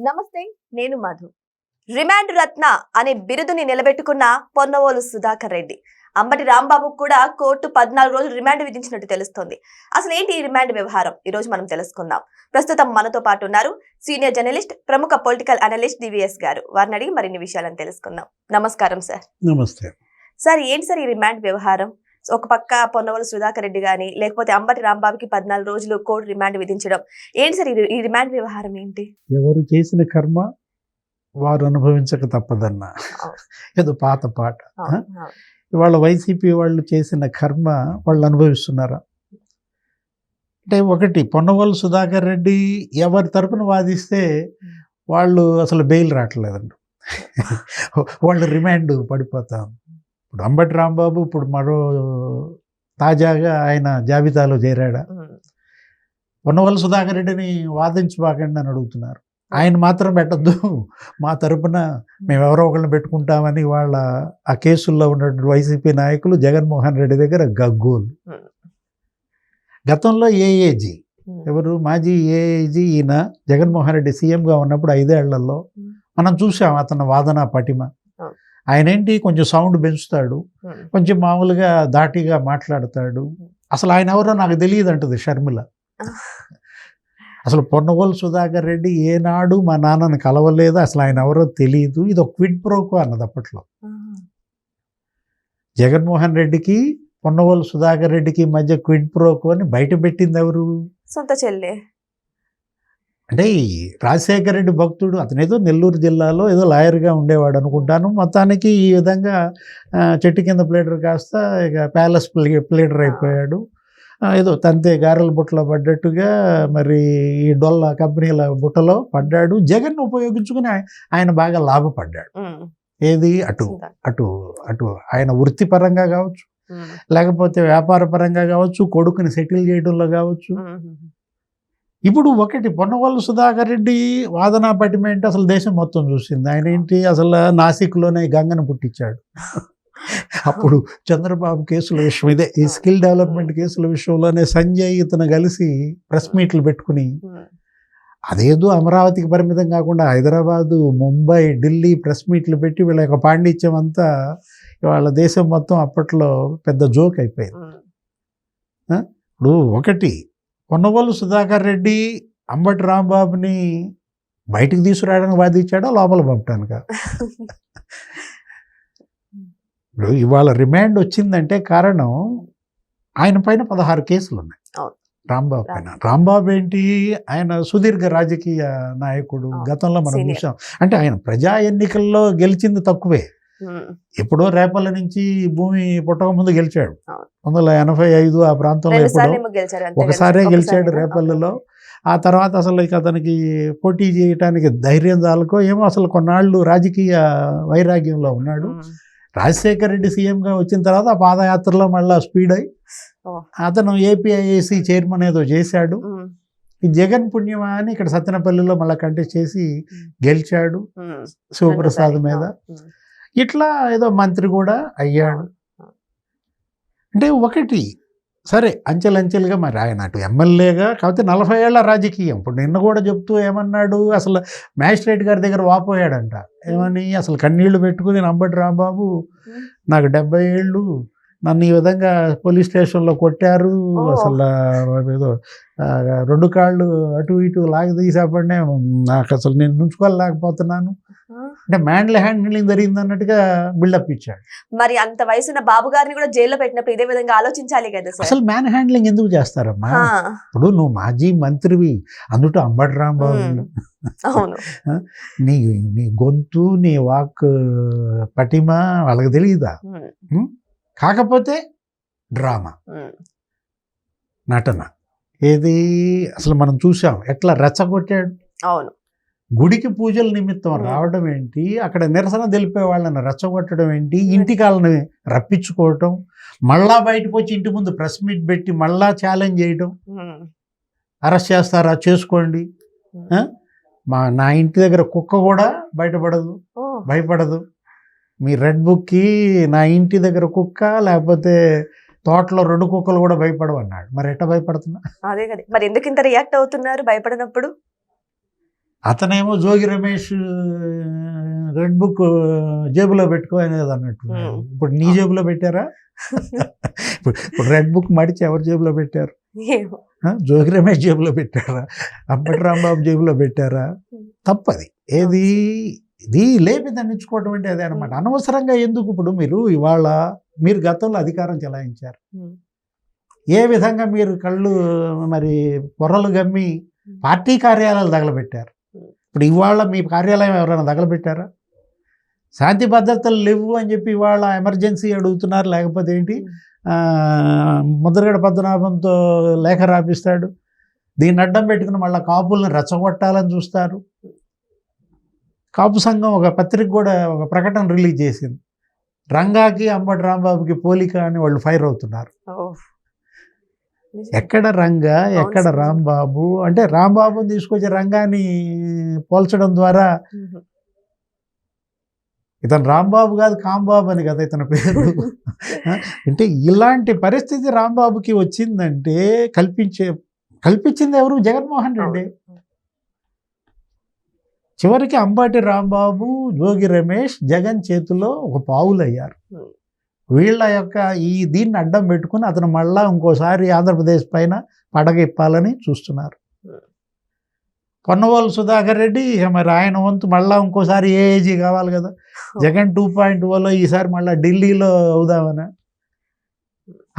నమస్తే, నేను మధు. రిమాండ్ రత్న అనే బిరుదుని నిలబెట్టుకున్న పొన్నవోలు సుధాకర్ రెడ్డి అంబటి రాంబాబు కూడా కోర్టు 14 రోజులు రిమాండ్ విధించినట్టు తెలుస్తోంది. అసలు ఏంటి ఈ రిమాండ్ వ్యవహారం? ఈ రోజు మనం తెలుసుకుందాం. ప్రస్తుతం మనతో పాటు ఉన్నారు సీనియర్ జర్నలిస్ట్, ప్రముఖ పొలిటికల్ అనలిస్ట్ డివిఎస్ గారు. వారిని అడిగి మరిన్ని విషయాలను తెలుసుకుందాం. నమస్కారం సార్. నమస్తే సార్, ఏంటి సార్ ఈ రిమాండ్ వ్యవహారం? ఒక పక్క పొన్నవోలు సుధాకర్ రెడ్డి గాని, లేకపోతే అంబటి రాంబాబుకి 14 రోజులు కోర్టు రిమాండ్ విధించడం, ఏంటి సార్ ఈ రిమాండ్ వ్యవహారం ఏంటి? ఎవరు చేసిన కర్మ వారు అనుభవించక తప్పదన్న ఏదో పాత పాట. ఇవాళ వైసీపీ వాళ్ళు చేసిన కర్మ వాళ్ళు అనుభవిస్తున్నారా అంటే, ఒకటి పొన్నవోలు సుధాకర్ రెడ్డి ఎవరి తరపున వాదిస్తే వాళ్ళు అసలు బెయిల్ రావట్లేదండి. వాళ్ళు రిమాండ్ పడిపోతాం. ఇప్పుడు అంబటి రాంబాబు ఇప్పుడు మరో తాజాగా ఆయన జాబితాలో చేరాడా? పొన్నవోలు సుధాకర్ రెడ్డిని వాదించబాకండి అని అడుగుతున్నారు. ఆయన మాత్రం పెట్టద్దు, మా తరపున మేము ఎవరో ఒకరిని పెట్టుకుంటామని వాళ్ళ ఆ కేసుల్లో ఉన్నటువంటి వైసీపీ నాయకులు జగన్మోహన్ రెడ్డి దగ్గర గగ్గోలు. గతంలో ఏఏజీ ఎవరు, మాజీ ఏఏజీ ఈయన జగన్మోహన్ రెడ్డి సీఎంగా ఉన్నప్పుడు 5 ఏళ్లలో మనం చూసాం అతని వాదన పటిమ. ఆయన ఏంటి, కొంచెం సౌండ్ పెంచుతాడు, కొంచెం మామూలుగా ధాటిగా మాట్లాడతాడు. అసలు ఆయన ఎవరో నాకు తెలియదు అంటుంది షర్మిల. అసలు పొన్నవోలు సుధాకర్ రెడ్డి ఏనాడు మా నాన్నని కలవలేదు, అసలు ఆయన ఎవరో తెలియదు, ఇది ఒక క్విడ్ ప్రోకో అన్నది అప్పట్లో. జగన్మోహన్ రెడ్డికి పొన్నవోలు సుధాకర్ రెడ్డికి మధ్య క్విడ్ ప్రోకో అని బయట పెట్టింది ఎవరు? సొంత చెల్లె. అంటే ఈ రాజశేఖర రెడ్డి భక్తుడు, అతనేదో నెల్లూరు జిల్లాలో ఏదో లాయర్గా ఉండేవాడు అనుకుంటాను. మొత్తానికి ఈ విధంగా చెట్టు కింద ప్లేడర్ కాస్త ఇక ప్యాలెస్ ప్లేడర్ అయిపోయాడు. ఏదో తంతే గారెల బుట్టలో పడ్డట్టుగా మరి ఈ డొల్ల కంపెనీల బుట్టలో పడ్డాడు. జగన్ ఉపయోగించుకుని ఆయన బాగా లాభపడ్డాడు. ఏది అటు అటు అటు ఆయన వృత్తిపరంగా కావచ్చు, లేకపోతే వ్యాపార పరంగా కావచ్చు, కొడుకుని సెటిల్ చేయడంలో కావచ్చు. ఇప్పుడు ఒకటి, పొన్నవోలు సుధాకర్ రెడ్డి వాదనా పటిమ ఏంటి అసలు దేశం మొత్తం చూసింది. ఆయన ఏంటి, అసలు నాసిక్లోనే గంగను పుట్టించాడు. అప్పుడు చంద్రబాబు కేసుల విషయం ఇదే, ఈ స్కిల్ డెవలప్మెంట్ కేసుల విషయంలోనే సంజయ్ ఇతను కలిసి ప్రెస్ మీట్లు పెట్టుకుని, అదేదో అమరావతికి పరిమితం కాకుండా హైదరాబాదు, ముంబై, ఢిల్లీ ప్రెస్ మీట్లు పెట్టి వీళ్ళ యొక్క పాండిత్యం అంతా వాళ్ళ దేశం మొత్తం అప్పట్లో పెద్ద జోక్ అయిపోయింది. ఇప్పుడు ఒకటి, పొన్నవోలు సుధాకర్ రెడ్డి అంబటి రాంబాబుని బయటికి తీసుకురావడానికి వాదించాడా, లోపల పంపడానికా? ఇప్పుడు ఇవాళ రిమాండ్ వచ్చిందంటే కారణం ఆయన పైన 16 కేసులు ఉన్నాయి రాంబాబు పైన. రాంబాబు ఏంటి, ఆయన సుదీర్ఘ రాజకీయ నాయకుడు. గతంలో మనం చూసాం. అంటే ఆయన ప్రజా ఎన్నికల్లో గెలిచింది తక్కువే. ఎప్పుడో రేపల్ల నుంచి భూమి పుట్టక ముందు గెలిచాడు. 1985 ఆ ప్రాంతంలో ఎప్పుడో ఒకసారే గెలిచాడు రేపల్లలో. ఆ తర్వాత అసలు ఇక అతనికి పోటీ చేయటానికి ధైర్యం చాలకో ఏమో అసలు కొన్నాళ్ళు రాజకీయ వైరాగ్యంలో ఉన్నాడు. రాజశేఖర రెడ్డి సీఎంగా వచ్చిన తర్వాత ఆ పాదయాత్రలో మళ్ళీ స్పీడ్ అయి అతను ఏపీఐఏసీ చైర్మన్ ఏదో చేశాడు. ఈ జగన్ పుణ్యమా అని ఇక్కడ సత్తెనపల్లిలో మళ్ళీ కంటెస్ట్ చేసి గెలిచాడు శివప్రసాద్ మీద. ఇట్లా ఏదో మంత్రి కూడా అయ్యాడు. అంటే ఒకటి, సరే అంచెలంచెలుగా మరి ఆయన అటు ఎమ్మెల్యేగా, కాకపోతే 40 ఏళ్ల రాజకీయం. ఇప్పుడు నిన్న కూడా చెప్తూ ఏమన్నాడు, అసలు మ్యాజిస్ట్రేట్ గారి దగ్గర వాపోయాడంట. ఏమని, అసలు కన్నీళ్లు పెట్టుకుని అంబటి రాంబాబు నాకు 70 ఏళ్ళు, నన్ను ఈ విధంగా పోలీస్ స్టేషన్లో కొట్టారు, అసలు ఏదో 2 కాళ్ళు అటు ఇటు లాగి తీసేపడినే నాకు అసలు నేను నుంచుకోలేకపోతున్నాను అంటే మ్యాన్లీ హ్యాండ్లింగ్ జరిగింది అన్నట్టుగా బిల్డప్ ఇచ్చాడు. మరి అంత వయసున్న బాబు గారిని కూడా జైల్లో పెట్టినప్పుడు ఇదే విధంగా ఆలోచించాలి కదా సార్. అసలు మ్యాన్ హ్యాండ్లింగ్ ఎందుకు చేస్తారమ్మా? ఇప్పుడు నువ్వు మాజీ మంత్రివి, అందులో అంబటి రాంబాబు, నీ గొంతు, నీ వాక్ పటిమ వాళ్ళకి తెలియదా? కాకపోతే డ్రామా, నటన ఏది అసలు మనం చూసాం ఎట్లా రెచ్చగొట్టాడు. అవును, గుడికి పూజల నిమిత్తం రావడం ఏంటి, అక్కడ నిరసన తెలిపే వాళ్ళని రెచ్చగొట్టడం ఏంటి, ఇంటికి వాళ్ళని రప్పించుకోవటం, మళ్ళా బయటకు వచ్చి ఇంటి ముందు ప్రెస్ మీట్ పెట్టి మళ్ళా ఛాలెంజ్ చేయడం, అరెస్ట్ చేస్తారా చేసుకోండి, నా ఇంటి దగ్గర కుక్క కూడా భయపడదు, మీ రెడ్ బుక్కి నా ఇంటి దగ్గర కుక్క లేకపోతే తోటలో 2 కుక్కలు కూడా భయపడవు అన్నాడు. మరి ఎట్లా భయపడుతున్నా? అదే కదా, మరి ఎందుకు ఇంత రియాక్ట్ అవుతున్నారు భయపడినప్పుడు? అతనేమో జోగి రమేష్ రెడ్ బుక్ జేబులో పెట్టుకో అనేది అన్నట్టు. ఇప్పుడు నీ జేబులో పెట్టారా? ఇప్పుడు రెడ్ బుక్ మడిచి ఎవరి జేబులో పెట్టారు? జోగి రమేష్ జేబులో పెట్టారా? అంబటి రాంబాబు జేబులో పెట్టారా? తప్పది. ఏది ఇది లేపి దండించుకోవటం అంటే అదే అనమాట. అనవసరంగా ఎందుకు? ఇప్పుడు మీరు గతంలో అధికారం చెలాయించారు. ఏ విధంగా మీరు కళ్ళు మరి పొర్రలు గమ్మి పార్టీ కార్యాలయాలు తగలబెట్టారు. ఇప్పుడు ఇవాళ మీ కార్యాలయం ఎవరైనా తగలబెట్టారా? శాంతి భద్రతలు లేవు అని చెప్పి ఇవాళ ఎమర్జెన్సీ అడుగుతున్నారు. లేకపోతే ఏంటి, ముద్రగడ పద్మనాభంతో లేఖ రాపిస్తాడు. దీన్ని అడ్డం పెట్టుకుని మళ్ళీ కాపుల్ని రెచ్చగొట్టాలని చూస్తారు. కాపు సంఘం ఒక పత్రిక కూడా ఒక ప్రకటన రిలీజ్ చేసింది. రంగాకి అంబటి రాంబాబుకి పోలిక అని వాళ్ళు ఫైర్ అవుతున్నారు. ఎక్కడ రంగా, ఎక్కడ రాంబాబు? అంటే రాంబాబుని తీసుకొచ్చి రంగాన్ని పోల్చడం ద్వారా ఇతను రాంబాబు కాదు కాంబాబు అని కదా ఇతని పేరు. అంటే ఇలాంటి పరిస్థితి రాంబాబుకి వచ్చిందంటే కల్పించింది ఎవరు? జగన్మోహన్ రెడ్డి. చివరికి అంబటి రాంబాబు, జోగి రమేష్ జగన్ చేతిలో ఒక పావులయ్యారు. వీళ్ళ యొక్క దీన్ని అడ్డం పెట్టుకుని అతను మళ్ళా ఇంకోసారి ఆంధ్రప్రదేశ్ పైన పడగెప్పాలని చూస్తున్నారు. పొన్నవోలు సుధాకర్ రెడ్డి మరి ఆయన వంతు మళ్ళా ఇంకోసారి ఏఏజీ కావాలి కదా. జగన్ 2.0లో ఈసారి మళ్ళీ ఢిల్లీలో అవుదామని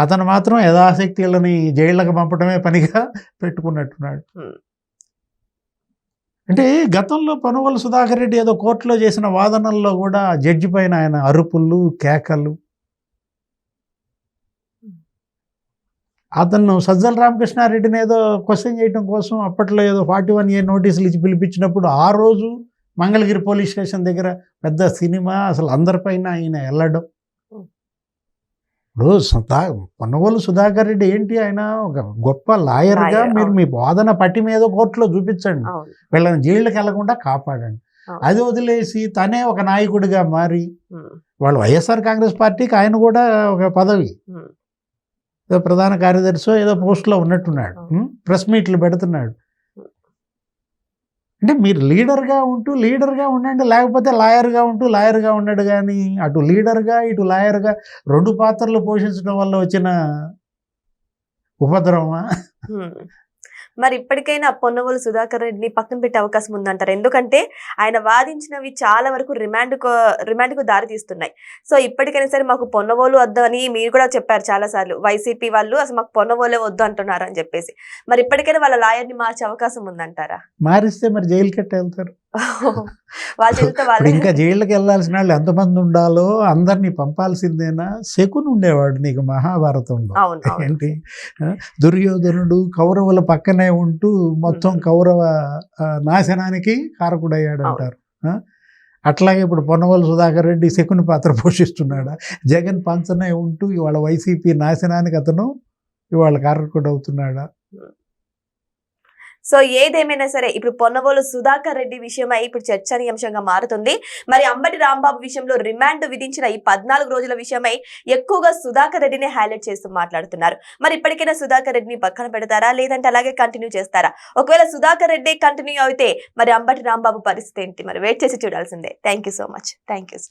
అతను మాత్రం యథాశక్తి వీళ్ళని జైళ్ళకి పంపడమే పనిగా పెట్టుకున్నట్టున్నాడు. అంటే గతంలో పొన్నవోలు సుధాకర్ రెడ్డి ఏదో కోర్టులో చేసిన వాదనల్లో కూడా జడ్జి పైన ఆయన అరుపులు, కేకలు. అతను సజ్జల రామకృష్ణారెడ్డిని ఏదో క్వశ్చన్ చేయడం కోసం అప్పట్లో ఏదో 41A నోటీసులు ఇచ్చి పిలిపించినప్పుడు ఆ రోజు మంగళగిరి పోలీస్ స్టేషన్ దగ్గర పెద్ద సినిమా, అసలు అందరిపైన ఆయన వెళ్ళడం. ఇప్పుడు పొన్నవోలు సుధాకర్ రెడ్డి ఏంటి, ఆయన ఒక గొప్ప లాయర్గా మీరు మీ వాదన పట్టి మీద కోర్టులో చూపించండి, వీళ్ళని జైళ్ళకి వెళ్లకుండా కాపాడండి. అది వదిలేసి తనే ఒక నాయకుడిగా మారి వాళ్ళు వైఎస్ఆర్ కాంగ్రెస్ పార్టీకి ఆయన కూడా ఒక పదవి, ఏదో ప్రధాన కార్యదర్శి ఏదో పోస్ట్లో ఉన్నట్టున్నాడు, ప్రెస్ మీట్లు పెడుతున్నాడు. అంటే మీరు లీడర్గా ఉండండి, లేకపోతే లాయర్గా ఉన్నాడు. కానీ అటు లీడర్గా ఇటు లాయర్గా 2 పాత్రలు పోషించడం వల్ల వచ్చిన ఉపద్రవమా? మరి ఇప్పటికైనా పొన్నవోలు సుధాకర్ రెడ్డిని పక్కన పెట్టే అవకాశం ఉందంటారు? ఎందుకంటే ఆయన వాదించినవి చాలా వరకు రిమాండ్కు దారి తీస్తున్నాయి. సో ఇప్పటికైనా సరే మాకు పొన్నవోలు వద్దు అని మీరు కూడా చెప్పారు చాలా సార్లు. వైసీపీ వాళ్ళు అసలు మాకు పొన్నవోలే వద్దు అంటున్నారు అని చెప్పేసి. మరి ఇప్పటికైనా వాళ్ళ లాయర్ని మార్చే అవకాశం ఉందంటారా? మారిస్తే మరి జైలుకి వెళ్తారు. వాళ్ళు ఇంకా జైలుకి వెళ్ళాల్సిన వాళ్ళు ఎంతమంది ఉండాలో అందరినీ పంపాల్సిందేనా? శకుని ఉండేవాడు నీకు మహాభారతంలో. ఏంటి, దుర్యోధనుడు కౌరవుల పక్కనే ఉంటూ మొత్తం కౌరవ నాశనానికి కారకుడయ్యాడు అంటారు. అట్లాగే ఇప్పుడు పొన్నవోలు సుధాకర్ రెడ్డి శకుని పాత్ర పోషిస్తున్నాడా? జగన్ పంచనే ఉంటూ ఇవాళ వైసీపీ నాశనానికి అతను ఇవాళ కారకుడు అవుతున్నాడా? సో ఏదేమైనా సరే ఇప్పుడు పొన్నవోలు సుధాకర్ రెడ్డి విషయమై ఇప్పుడు చర్చనీయాంశంగా మారుతుంది. మరి అంబటి రాంబాబు విషయంలో రిమాండ్ విధించిన ఈ 14 రోజుల విషయమై ఎక్కువగా సుధాకర్ రెడ్డిని హైలైట్ చేస్తూ మాట్లాడుతున్నారు. మరి ఇప్పటికైనా సుధాకర్ రెడ్డిని పక్కన పెడతారా, లేదంటే అలాగే కంటిన్యూ చేస్తారా? ఒకవేళ సుధాకర్ రెడ్డి కంటిన్యూ అయితే మరి అంబటి రాంబాబు పరిస్థితి ఏంటి? మరి వెయిట్ చేసి చూడాల్సిందే. Thank you so much. Thank you.